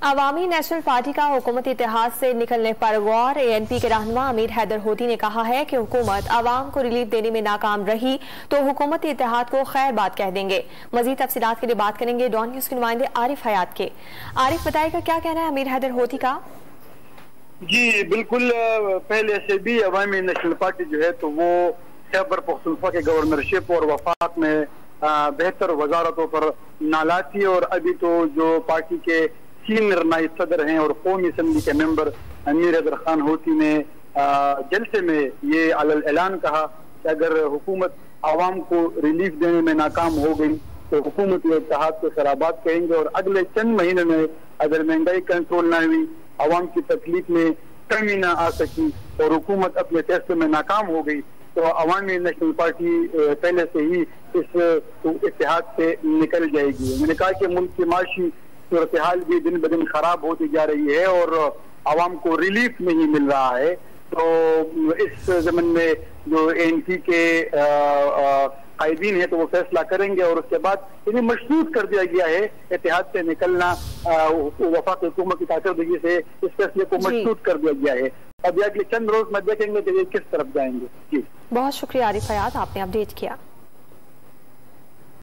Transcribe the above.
अवामी national party का हुकूमत इत्तेहाद से निकलने पर गौर। ANP के रहनुमा अमीर हैदर होती ने कहा है कि हुकूमत अवाम को रिलीफ देने में नाकाम रही तो हुकूमत इत्तेहाद को खैर बात कह देंगे। मजीद तफसीलात के लिए बात करेंगे डॉन न्यूज के नुमाइंदे आरिफ हयात के। आरिफ, बताएगा क्या कहना है अमीर हैदर होती का? जी बिल्कुल, पहले से भी अवामी नेशनल पार्टी जो है तो वो खैबर पख्तूनख्वा के गवर्नरशिप और वफाक में बेहतर वजारतों पर नालाती, और अभी तो जो पार्टी के सीनियर नायब सदर हैं और कौमी असम्बली के मेंबर अमीर हैदर खान होती ने जलसे में ये ऐलान कहा कि अगर हुकूमत आवाम को रिलीफ देने में नाकाम हो गई तो हुकूमत इत्तेहाद को खराबात कहेंगे, और अगले चंद महीने में अगर महंगाई कंट्रोल ना हुई, आवाम की तकलीफ में कमी ना आ सकी और हुकूमत अपने फैसले में नाकाम हो गई तो अवामी नेशनल पार्टी पहले से ही इस इत्तेहाद से निकल जाएगी। मैंने कहा कि मुल्क की माशी सूरत हाल भी दिन ब दिन खराब होती जा रही है और आवाम को रिलीफ नहीं मिल रहा है, तो इस जमन में जो ANP के कायदीन है तो वो फैसला करेंगे और उसके बाद इन्हें मशरूत कर दिया गया है इत्तेहाद से निकलना। वफाक हुकूमत की कारकर्दगी से इस फैसले को मशरूत कर दिया गया है। अब अगले चंद रोज में देखेंगे कि ये किस तरफ जाएंगे। जी बहुत शुक्रिया आरिफ हयात, आपने अपडेट किया।